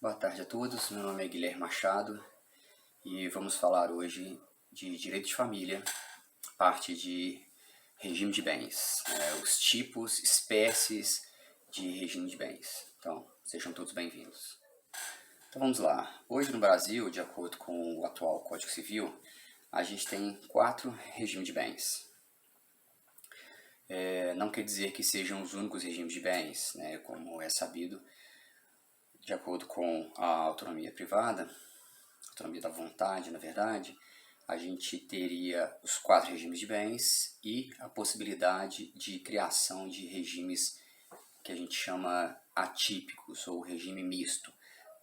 Boa tarde a todos, meu nome é Guilherme Machado e vamos falar hoje de direito de família, parte de regime de bens, os tipos, espécies de regime de bens. Então, sejam todos bem-vindos. Então vamos lá. Hoje no Brasil, de acordo com o atual Código Civil, a gente tem 4 regimes de bens. Não quer dizer que sejam os únicos regimes de bens, como é sabido, de acordo com a autonomia privada, autonomia da vontade, na verdade, a gente teria os 4 regimes de bens e a possibilidade de criação de regimes que a gente chama atípicos ou regime misto,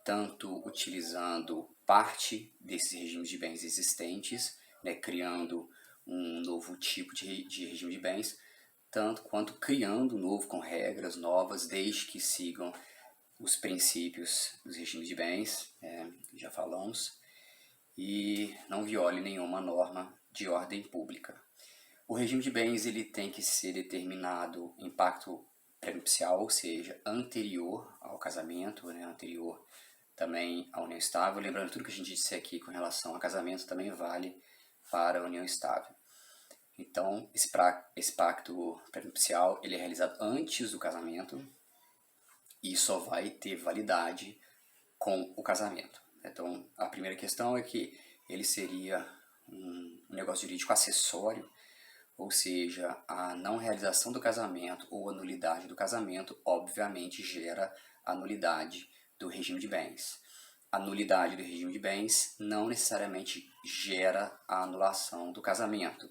tanto utilizando parte desses regimes de bens existentes, criando um novo tipo de regime de bens, tanto quanto criando um novo com regras novas, desde que sigam os princípios dos regimes de bens, já falamos, e não viole nenhuma norma de ordem pública. O regime de bens ele tem que ser determinado em pacto prenupcial, ou seja, anterior ao casamento, anterior também à união estável. Lembrando, tudo que a gente disse aqui com relação a casamento também vale para a união estável. Então, esse pacto prenupcial ele é realizado antes do casamento e só vai ter validade com o casamento. Então, a primeira questão é que ele seria um negócio jurídico acessório, ou seja, a não realização do casamento ou a nulidade do casamento, obviamente, gera a nulidade do regime de bens. A nulidade do regime de bens não necessariamente gera a anulação do casamento.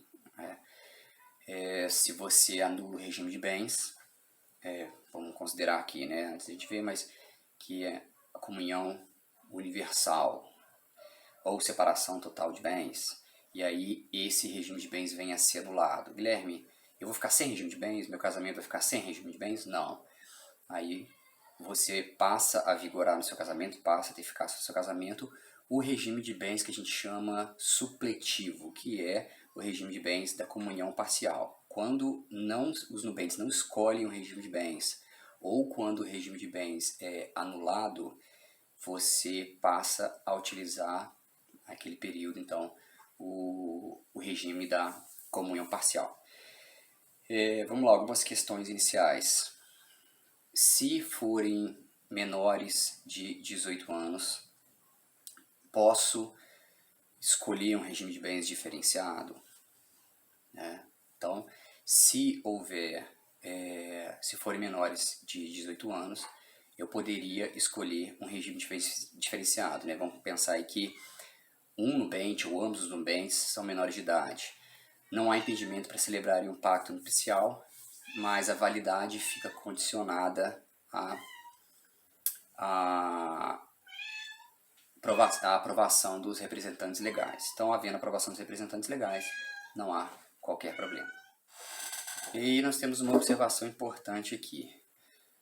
Se você anula o regime de bens, vamos considerar aqui, antes de a gente ver, mas que é a comunhão universal ou separação total de bens, e aí esse regime de bens vem a ser anulado. Guilherme, eu vou ficar sem regime de bens? Meu casamento vai ficar sem regime de bens? Não. Aí você passa a vigorar no seu casamento, passa a ter eficácia no seu casamento, o regime de bens que a gente chama supletivo, que é o regime de bens da comunhão parcial. Quando os nubentes não escolhem o regime de bens, ou quando o regime de bens é anulado, você passa a utilizar naquele período, então, o regime da comunhão parcial. Vamos lá, algumas questões iniciais. Se forem menores de 18 anos, posso escolher um regime de bens diferenciado? Então, se forem menores de 18 anos, eu poderia escolher um regime diferenciado. Vamos pensar aí que um nubente ou ambos os nubentes são menores de idade. Não há impedimento para celebrarem um pacto nupcial, mas a validade fica condicionada à aprovação dos representantes legais. Então, havendo aprovação dos representantes legais, não há qualquer problema. E nós temos uma observação importante aqui.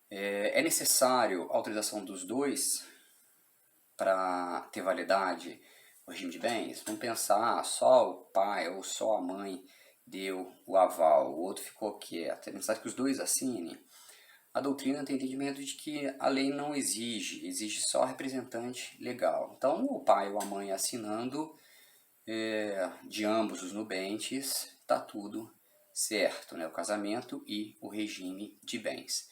É necessário a autorização dos dois para ter validade o regime de bens? Vamos pensar, só o pai ou só a mãe deu o aval, o outro ficou quieto. É necessário que os dois assinem? A doutrina tem entendimento de que a lei não exige só representante legal. Então, o pai ou a mãe assinando, de ambos os nubentes, está tudo certo, o casamento e o regime de bens.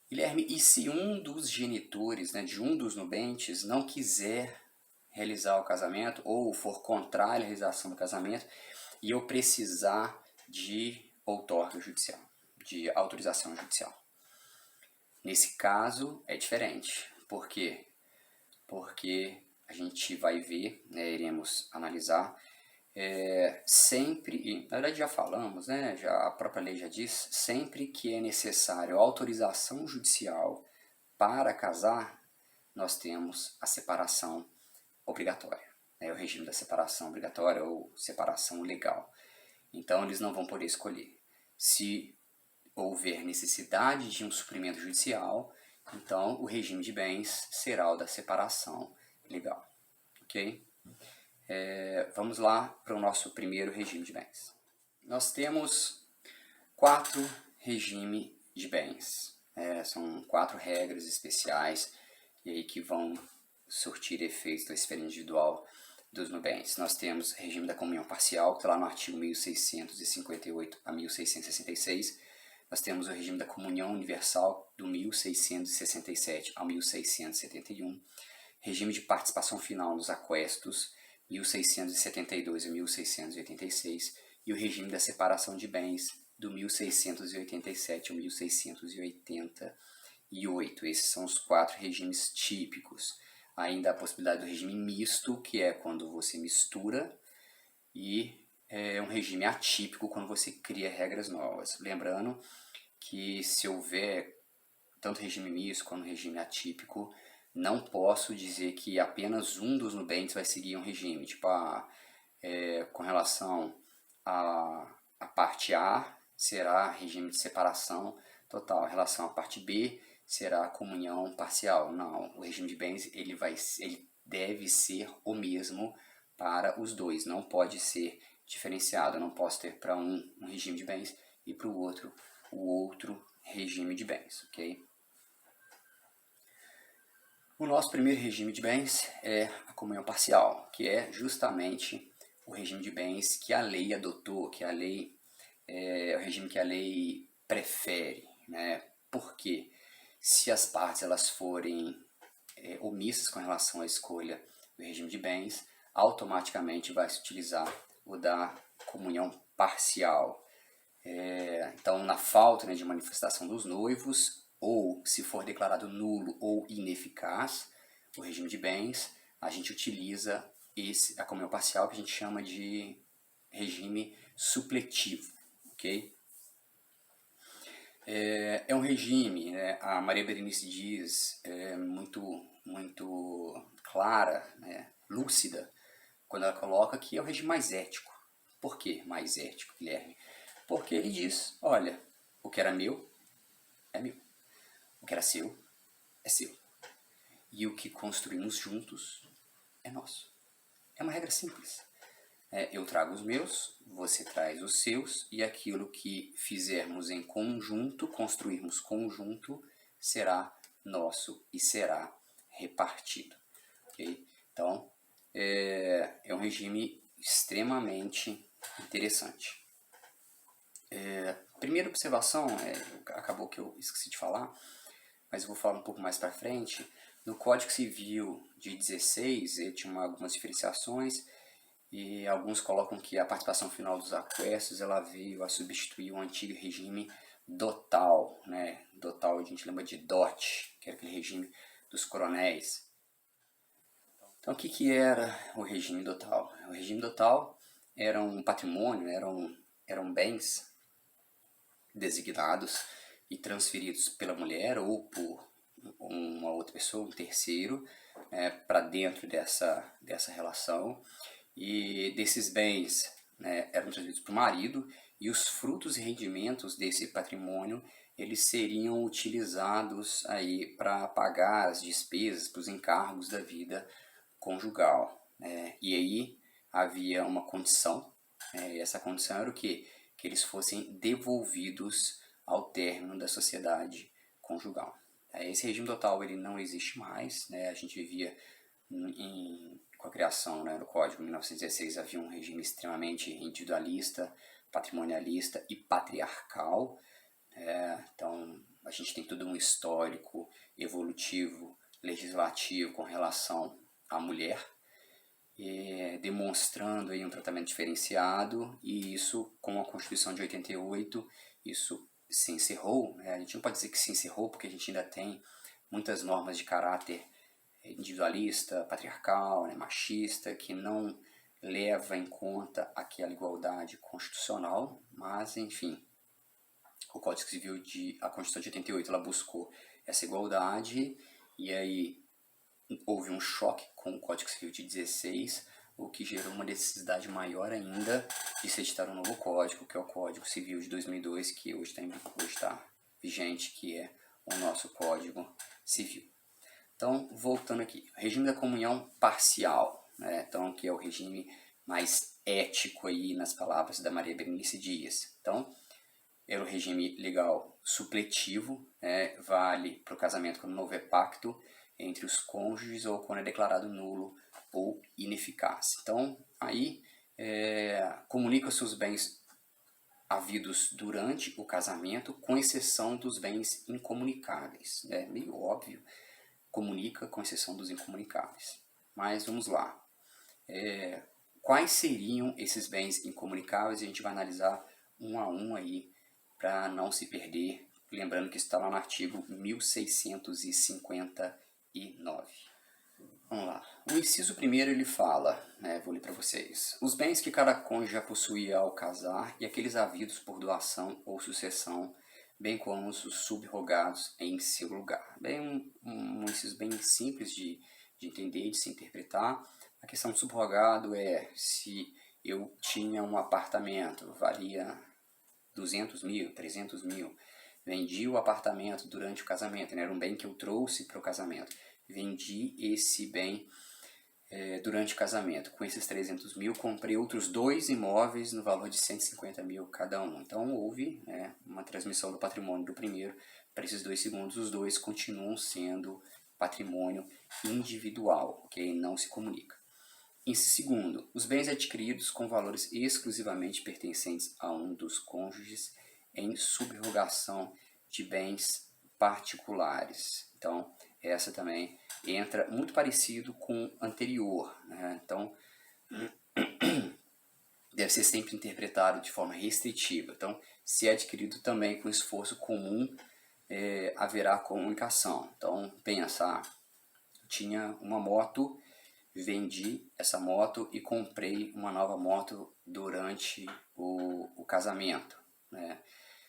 Guilherme, e se um dos genitores, de um dos nubentes, não quiser realizar o casamento ou for contrário à realização do casamento e eu precisar de outorga judicial, de autorização judicial? Nesse caso é diferente. Por quê? Porque a gente vai ver, iremos analisar, sempre, e na verdade já falamos, a própria lei já diz, sempre que é necessário autorização judicial para casar, nós temos a separação obrigatória, o regime da separação obrigatória ou separação legal. Então eles não vão poder escolher. Se houver necessidade de um suprimento judicial, então o regime de bens será o da separação legal. Ok? Vamos lá para o nosso primeiro regime de bens. Nós temos 4 regimes de bens. São 4 regras especiais e aí que vão surtir efeitos da esfera individual dos nubentes. Nós temos regime da comunhão parcial, que está lá no artigo 1658 a 1666. Nós temos o regime da comunhão universal, do 1667 a 1671. Regime de participação final nos aquestos, 1672 a 1686. E o regime da separação de bens, do 1687 a 1688. Esses são os 4 regimes típicos. Ainda a possibilidade do regime misto, que é quando você mistura, e é um regime atípico quando você cria regras novas. Lembrando que se houver tanto regime misto quanto regime atípico, não posso dizer que apenas um dos nubentes vai seguir um regime. Tipo, com relação à parte A, será regime de separação total. Em relação à parte B, será comunhão parcial. Não, o regime de bens ele deve ser o mesmo para os dois. Não pode ser diferenciado. Não posso ter para um regime de bens e para o outro regime de bens, ok? O nosso primeiro regime de bens é a comunhão parcial, que é justamente o regime de bens que a lei adotou, que a lei é o regime que a lei prefere, né? Por quê? Se as partes elas forem omissas com relação à escolha do regime de bens, automaticamente vai se utilizar o da comunhão parcial. Então, na falta, né, de manifestação dos noivos, ou se for declarado nulo ou ineficaz o regime de bens, a gente utiliza a comunhão parcial, que a gente chama de regime supletivo, ok? É um regime, né, a Maria Berenice diz, muito clara, né, lúcida, quando ela coloca que é o regime mais ético. Por que mais ético, Guilherme? Porque ele diz, olha, o que era meu, é meu. O que era seu, é seu. E o que construímos juntos, é nosso. É uma regra simples. Eu trago os meus, você traz os seus, e aquilo que fizermos em conjunto, construirmos conjunto, será nosso e será repartido. Okay? Então, é um regime extremamente interessante. Primeira observação, acabou que eu esqueci de falar, mas eu vou falar um pouco mais para frente. No Código Civil de 16, ele tinha algumas diferenciações, e alguns colocam que a participação final dos aquestos ela veio a substituir o antigo regime dotal, né? Dotal a gente lembra de dote, que era aquele regime dos coronéis. Então, o que era o regime dotal? O regime dotal era um patrimônio, eram bens designados e transferidos pela mulher ou por uma outra pessoa, um terceiro, para dentro dessa relação. E desses bens, né, eram transferidos para o marido, e os frutos e rendimentos desse patrimônio eles seriam utilizados aí para pagar as despesas, para os encargos da vida conjugal. E aí havia uma condição, e essa condição era o quê? Que eles fossem devolvidos ao término da sociedade conjugal. Esse regime total ele não existe mais, né? A gente vivia com a criação, né, do Código de 1916, havia um regime extremamente individualista, patrimonialista e patriarcal. Então, a gente tem todo um histórico evolutivo, legislativo com relação à mulher, demonstrando aí um tratamento diferenciado, e isso, com a Constituição de 88, isso se encerrou. Né? A gente não pode dizer que se encerrou, porque a gente ainda tem muitas normas de caráter individualista, patriarcal, né, machista, que não leva em conta aquela igualdade constitucional, mas, enfim, o Código Civil a Constituição de 88, ela buscou essa igualdade, e aí houve um choque com o Código Civil de 16, o que gerou uma necessidade maior ainda de se editar um novo código, que é o Código Civil de 2002, que hoje está vigente, que é o nosso Código Civil. Então, voltando aqui, o regime da comunhão parcial, né? Então, que é o regime mais ético aí nas palavras da Maria Berenice Dias. Então, era o regime legal supletivo, né? Vale para o casamento quando não houver pacto entre os cônjuges ou quando é declarado nulo ou ineficaz. Então, aí, comunica seus bens havidos durante o casamento, com exceção dos bens incomunicáveis. É meio óbvio, comunica com exceção dos incomunicáveis. Mas vamos lá. Quais seriam esses bens incomunicáveis? A gente vai analisar um a um aí, para não se perder. Lembrando que está lá no artigo 1659. Vamos lá. O inciso primeiro ele fala, vou ler para vocês. Os bens que cada cônjuge já possuía ao casar e aqueles havidos por doação ou sucessão, bem como os subrogados em seu lugar. Bem, um inciso bem simples de entender, de se interpretar. A questão do subrogado é se eu tinha um apartamento, valia 200 mil, 300 mil, vendi o apartamento durante o casamento, era um bem que eu trouxe para o casamento. Vendi esse bem durante o casamento. Com esses 300 mil, comprei outros 2 imóveis no valor de 150 mil cada um. Então, houve uma transmissão do patrimônio do primeiro para esses 2 segundos. Os 2 continuam sendo patrimônio individual, ok? Não se comunica. Em segundo, os bens adquiridos com valores exclusivamente pertencentes a um dos cônjuges em subrogação de bens particulares. Então, essa também entra muito parecido com o anterior, Então, deve ser sempre interpretado de forma restritiva. Então, se é adquirido também com esforço comum, haverá comunicação. Então, pensa, tinha uma moto, vendi essa moto e comprei uma nova moto durante o casamento,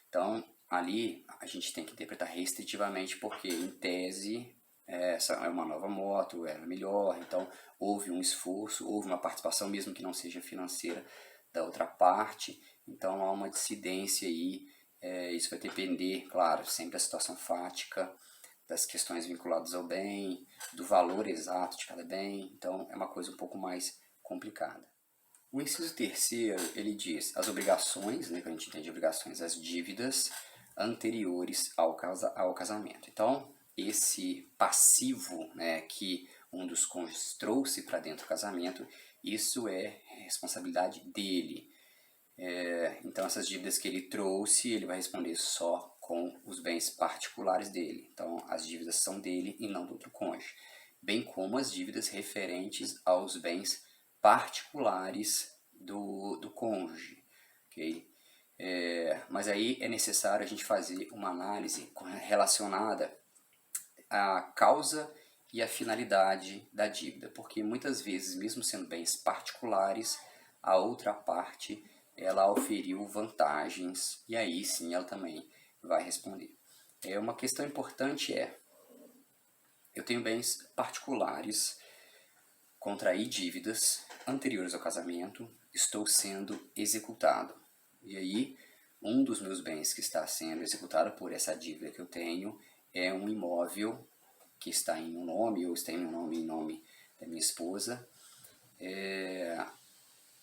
Então, ali a gente tem que interpretar restritivamente, porque em tese essa é uma nova moto, era melhor, então houve um esforço, houve uma participação, mesmo que não seja financeira, da outra parte, então há uma dissidência aí, isso vai depender, claro, sempre da situação fática, das questões vinculadas ao bem, do valor exato de cada bem, então é uma coisa um pouco mais complicada. O inciso terceiro, ele diz as obrigações, que a gente entende de obrigações, as dívidas anteriores ao casamento. Então, esse passivo que um dos cônjuges trouxe para dentro do casamento, isso é responsabilidade dele. Então, essas dívidas que ele trouxe, ele vai responder só com os bens particulares dele. Então, as dívidas são dele e não do outro cônjuge. Bem como as dívidas referentes aos bens particulares do cônjuge. Okay? Mas aí é necessário a gente fazer uma análise relacionada à causa e à finalidade da dívida, porque muitas vezes, mesmo sendo bens particulares, a outra parte ela oferiu vantagens e aí sim ela também vai responder. Uma questão importante eu tenho bens particulares, contraí dívidas anteriores ao casamento, estou sendo executado. E aí, um dos meus bens que está sendo executado por essa dívida que eu tenho é um imóvel que está em meu nome, ou está em meu nome, em nome da minha esposa,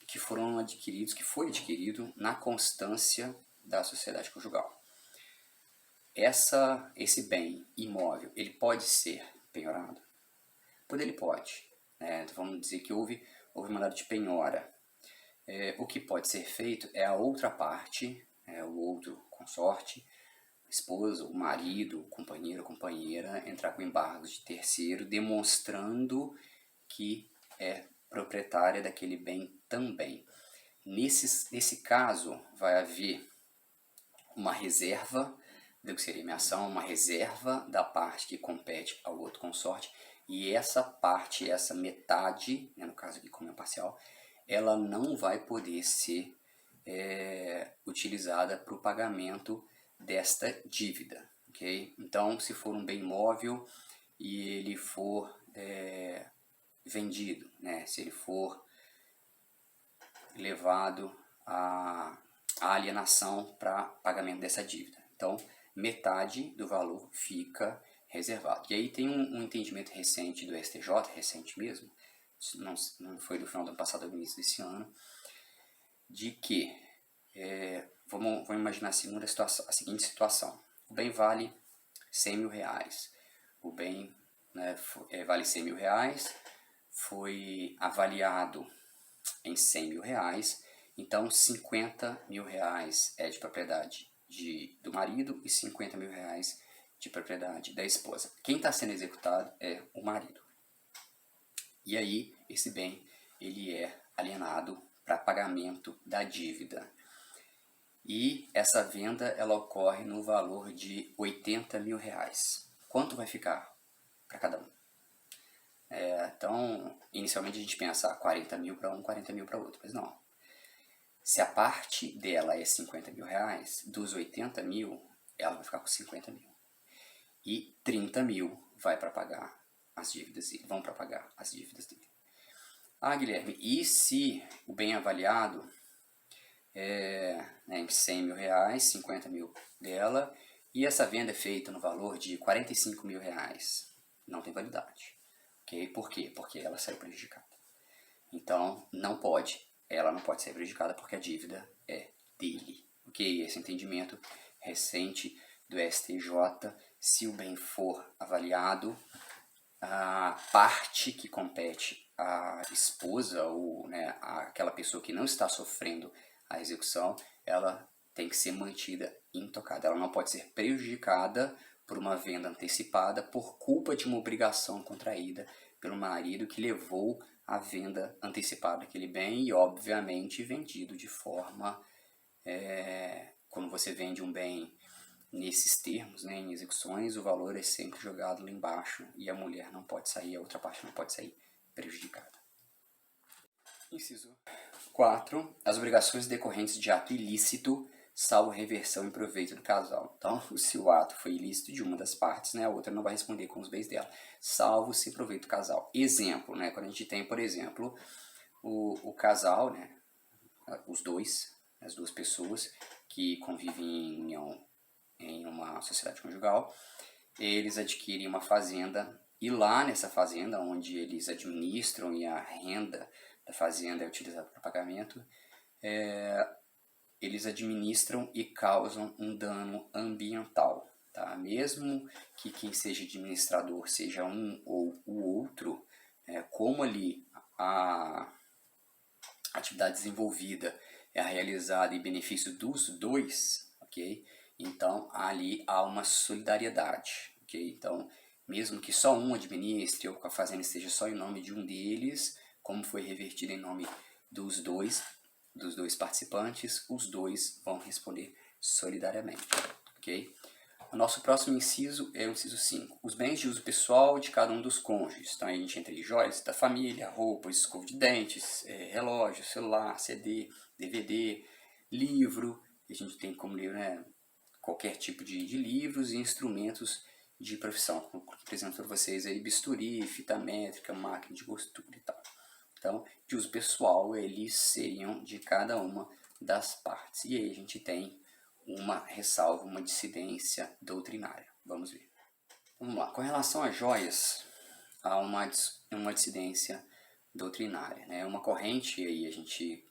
que foi adquirido na constância da sociedade conjugal. Esse bem imóvel, ele pode ser penhorado? Ele pode. Então vamos dizer que houve mandado de penhora. O que pode ser feito é a outra parte, o outro consorte, o esposo, o marido, o companheiro, a companheira, entrar com embargos de terceiro, demonstrando que é proprietária daquele bem também. Nesse caso, vai haver uma reserva do que seria minha ação, uma reserva da parte que compete ao outro consorte, e essa parte, essa metade, no caso aqui como é parcial, ela não vai poder ser utilizada para o pagamento desta dívida, ok? Então, se for um bem imóvel e ele for vendido, se ele for levado à alienação para pagamento dessa dívida, então metade do valor fica reservado. E aí tem um entendimento recente do STJ, recente mesmo, não foi do final do ano passado, do início desse ano, de que, vamos imaginar a seguinte situação, o bem vale 100 mil reais, o bem né, vale R$100.000, foi avaliado em R$100.000, então R$50.000 é de propriedade do marido e R$50.000 de propriedade da esposa. Quem está sendo executado é o marido. E aí, esse bem, ele é alienado para pagamento da dívida. E essa venda, ela ocorre no valor de R$80.000. Quanto vai ficar para cada um? Então, inicialmente a gente pensa 40.000 para um, 40.000 para outro, mas não. Se a parte dela é R$50.000, dos 80.000, ela vai ficar com 50.000. E 30.000 vai para pagar as dívidas dele, vão para pagar as dívidas dele. Ah, Guilherme, e se o bem avaliado em R$100.000, 50.000 dela, e essa venda é feita no valor de R$45.000? Não tem validade. Okay? Por quê? Porque ela saiu prejudicada. Então, ela não pode ser prejudicada porque a dívida é dele. Ok? Esse entendimento recente do STJ, se o bem for avaliado, a parte que compete à esposa ou aquela pessoa que não está sofrendo a execução, ela tem que ser mantida intocada. Ela não pode ser prejudicada por uma venda antecipada por culpa de uma obrigação contraída pelo marido que levou à venda antecipada daquele bem e, obviamente, vendido de forma... quando você vende um bem nesses termos, em execuções, o valor é sempre jogado lá embaixo e a mulher não pode sair, a outra parte não pode sair prejudicada. Inciso 4. As obrigações decorrentes de ato ilícito, salvo reversão em proveito do casal. Então, se o ato foi ilícito de uma das partes, a outra não vai responder com os bens dela, salvo se proveito do casal. Exemplo, quando a gente tem, por exemplo, o casal, os dois, as duas pessoas que convivem em união em uma sociedade conjugal, eles adquirem uma fazenda e lá nessa fazenda, onde eles administram e a renda da fazenda é utilizada para pagamento, eles administram e causam um dano ambiental. Tá? Mesmo que quem seja administrador seja um ou o outro, como ali a atividade desenvolvida é realizada em benefício dos dois, ok? Então, ali há uma solidariedade, ok? Então, mesmo que só um administre ou que a fazenda esteja só em nome de um deles, como foi revertido em nome dos dois participantes, os dois vão responder solidariamente, ok? O nosso próximo inciso é o inciso 5. Os bens de uso pessoal de cada um dos cônjuges. Então, a gente entre joias da família, roupas, escova de dentes, relógio, celular, CD, DVD, livro. A gente tem como livro qualquer tipo de livros e instrumentos de profissão. Como apresento para vocês aí bisturi, fita métrica, máquina de costura e tal. Então, de uso pessoal, eles seriam de cada uma das partes. E aí a gente tem uma ressalva, uma dissidência doutrinária. Vamos ver. Vamos lá. Com relação às joias, há uma dissidência doutrinária. Uma corrente, aí a gente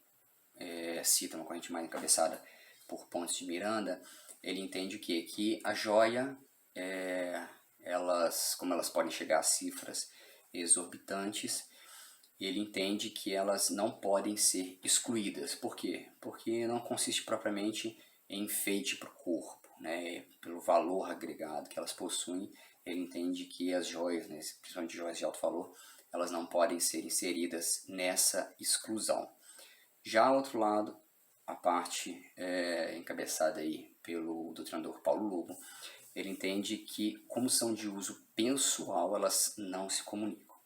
cita uma corrente mais encabeçada por Pontes de Miranda, ele entende o quê? Que a joia, como elas podem chegar a cifras exorbitantes, ele entende que elas não podem ser excluídas. Por quê? Porque não consiste propriamente em enfeite para o corpo, pelo valor agregado que elas possuem. Ele entende que as joias, principalmente joias de alto valor, elas não podem ser inseridas nessa exclusão. Já ao outro lado, a parte encabeçada aí pelo doutrinador Paulo Lobo, ele entende que, como são de uso pessoal, elas não se comunicam.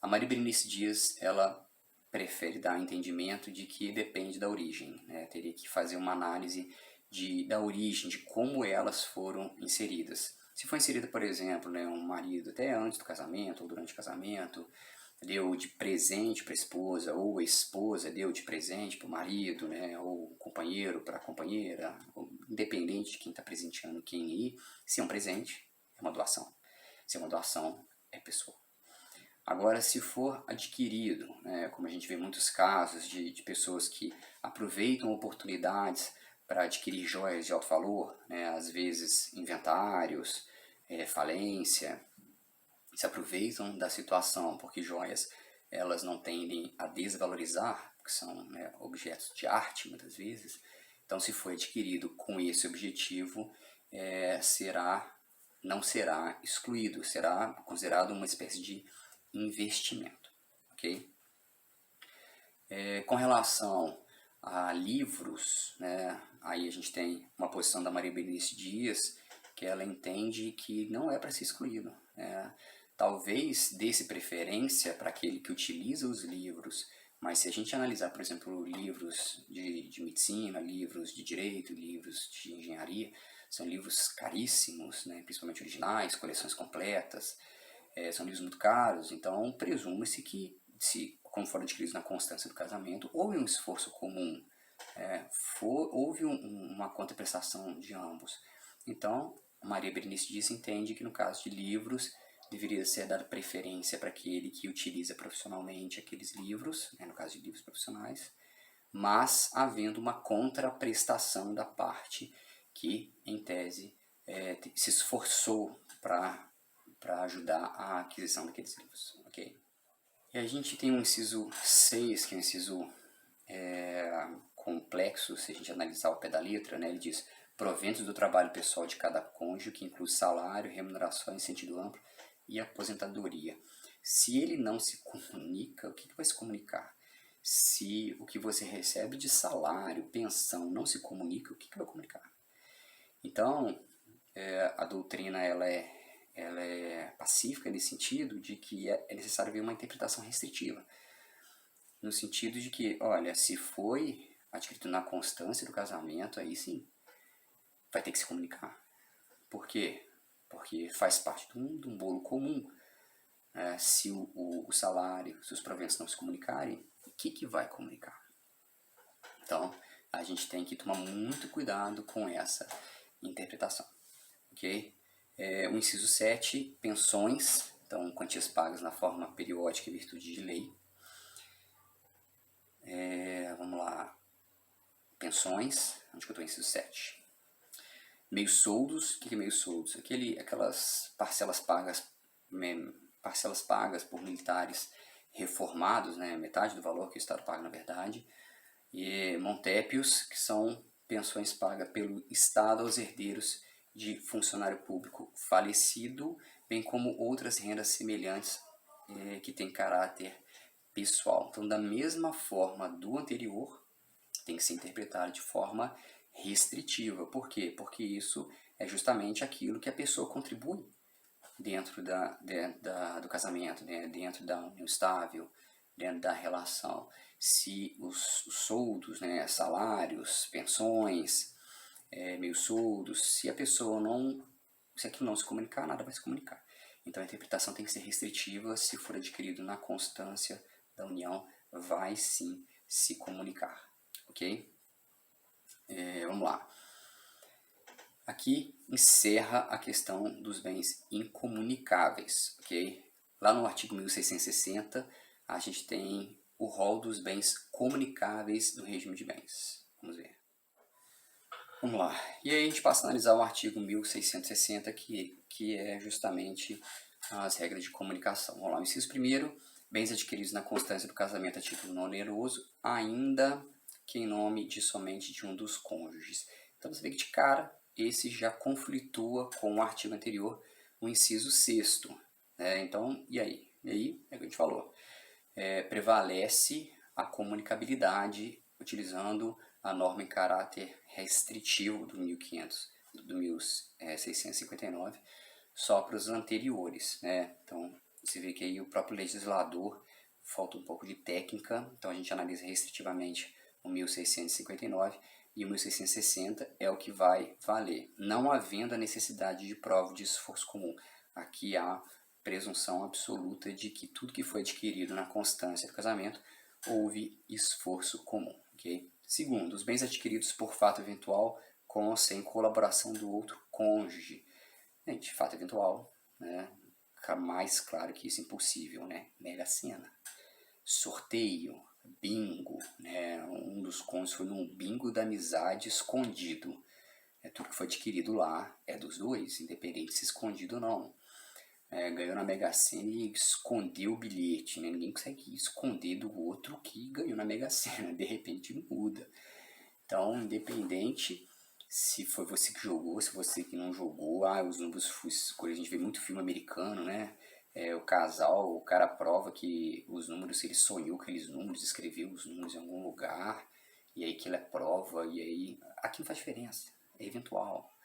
A Maria Berenice Dias, ela prefere dar entendimento de que depende da origem. Teria que fazer uma análise da origem, de como elas foram inseridas. Se for inserida, por exemplo, um marido até antes do casamento ou durante o casamento, deu de presente para a esposa, ou a esposa deu de presente para o marido, ou o companheiro para a companheira, independente de quem está presenteando quem aí, se é um presente, é uma doação. Se é uma doação, é pessoal. Agora, se for adquirido, como a gente vê muitos casos de pessoas que aproveitam oportunidades para adquirir joias de alto valor, às vezes inventários, falência, se aproveitam da situação, porque joias elas não tendem a desvalorizar, porque são, né, objetos de arte muitas vezes. Então, se foi adquirido com esse objetivo, não será excluído, será considerado uma espécie de investimento, ok? Com relação a livros, né, aí a gente tem uma posição da Maria Berenice Dias, que ela entende que não é para ser excluído, né? Talvez desse preferência para aquele que utiliza os livros, mas se a gente analisar, por exemplo, livros de medicina, livros de direito, livros de engenharia, são livros caríssimos, né, principalmente originais, coleções completas, são livros muito caros, então presume-se que, como foram adquiridos na constância do casamento, houve um esforço comum, houve uma contraprestação de ambos. Então, Maria Berenice Dias entende que no caso de livros, deveria ser dada preferência para aquele que utiliza profissionalmente aqueles livros, né, no caso de livros profissionais, mas havendo uma contraprestação da parte que, em tese, se esforçou para ajudar a aquisição daqueles livros, ok? E a gente tem um inciso 6, que é um inciso complexo, se a gente analisar o pé da letra, né? Ele diz: proventos do trabalho pessoal de cada cônjuge, que inclui salário, remuneração em sentido amplo e aposentadoria. Se ele não se comunica, o que vai se comunicar? Se o que você recebe de salário, pensão, não se comunica, o que vai comunicar? Então, a doutrina ela é pacífica nesse sentido de que é necessário ver uma interpretação restritiva. No sentido de que, olha, se foi adquirido na constância do casamento, aí sim, vai ter que se comunicar. Por quê? Porque faz parte de um bolo comum. Se o salário, se os proventos não se comunicarem, o que vai comunicar? Então, a gente tem que tomar muito cuidado com essa interpretação, ok? O inciso 7, pensões, então quantias pagas na forma periódica em virtude de lei. Vamos lá, pensões, onde que eu estou? Inciso 7. Meios soldos, o que é meios soldos? Aquelas parcelas pagas por militares reformados, né, metade do valor que o Estado paga na verdade, e montépios, que são pensões pagas pelo Estado aos herdeiros de funcionário público falecido, bem como outras rendas semelhantes que têm caráter pessoal. Então, da mesma forma do anterior, tem que ser interpretado de forma restritiva. Por quê? Porque isso é justamente aquilo que a pessoa contribui dentro do casamento, né? Dentro da união estável, dentro da relação. Se os soldos, né, salários, pensões, meios soldos, se a pessoa se aquilo não se comunicar, nada vai se comunicar. Então a interpretação tem que ser restritiva. Se for adquirido na constância da união, vai sim se comunicar, ok? Vamos lá. Aqui encerra a questão dos bens incomunicáveis, ok? Lá no artigo 1660, a gente tem o rol dos bens comunicáveis no regime de bens. Vamos ver. Vamos lá. E aí a gente passa a analisar o artigo 1660, que é justamente as regras de comunicação. Vamos lá. O inciso 1º, bens adquiridos na constância do casamento a título não oneroso, ainda que em nome somente de um dos cônjuges. Então você vê que de cara esse já conflitua com o artigo anterior, o inciso 6º. Então, e aí? E aí é o que a gente falou. Prevalece a comunicabilidade utilizando a norma em caráter restritivo do 1659, só para os anteriores, né? Então, você vê que aí o próprio legislador falta um pouco de técnica, então a gente analisa restritivamente o 1659 e o 1660 é o que vai valer, não havendo a necessidade de prova de esforço comum. Aqui há presunção absoluta de que tudo que foi adquirido na constância do casamento houve esforço comum, ok? Segundo, os bens adquiridos por fato eventual com ou sem colaboração do outro cônjuge. Gente, fato eventual, né? Fica mais claro que isso é impossível, né? Mega Sena. Sorteio, bingo, né? Um dos cônjuges foi num bingo da amizade escondido. Tudo que foi adquirido lá é dos dois, independente se escondido ou não. ganhou na Mega Sena e escondeu o bilhete, né? Ninguém consegue esconder do outro que ganhou na Mega Sena, de repente muda. Então, independente se foi você que jogou, se você que não jogou, os números foi escolha. A gente vê muito filme americano, né? O casal, o cara prova que os números, ele sonhou aqueles números, escreveu os números em algum lugar, e aí que ele é prova, e aí aqui não faz diferença, é eventual.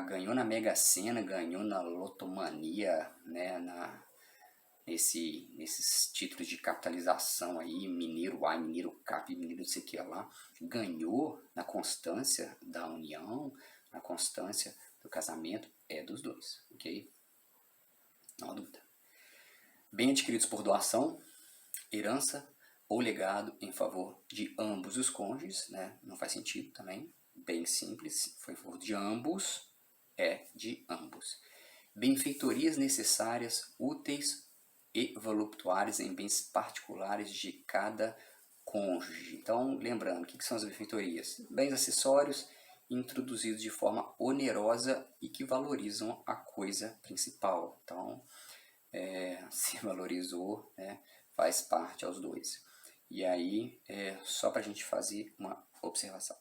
Ganhou na Mega Sena, ganhou na Lotomania, né? Nesses títulos de capitalização aí, Mineiro A, Mineiro Cap, Mineiro não sei o que lá, ganhou na constância da união, na constância do casamento, é dos dois, ok? Não há dúvida. Bem adquiridos por doação, herança ou legado em favor de ambos os cônjuges, né? Não faz sentido também, bem simples, foi em favor de ambos, é de ambos. Benfeitorias necessárias, úteis e voluptuárias em bens particulares de cada cônjuge. Então, lembrando, o que são as benfeitorias? Bens acessórios introduzidos de forma onerosa e que valorizam a coisa principal. Então, se valorizou, né, faz parte aos dois. E aí, só para a gente fazer uma observação.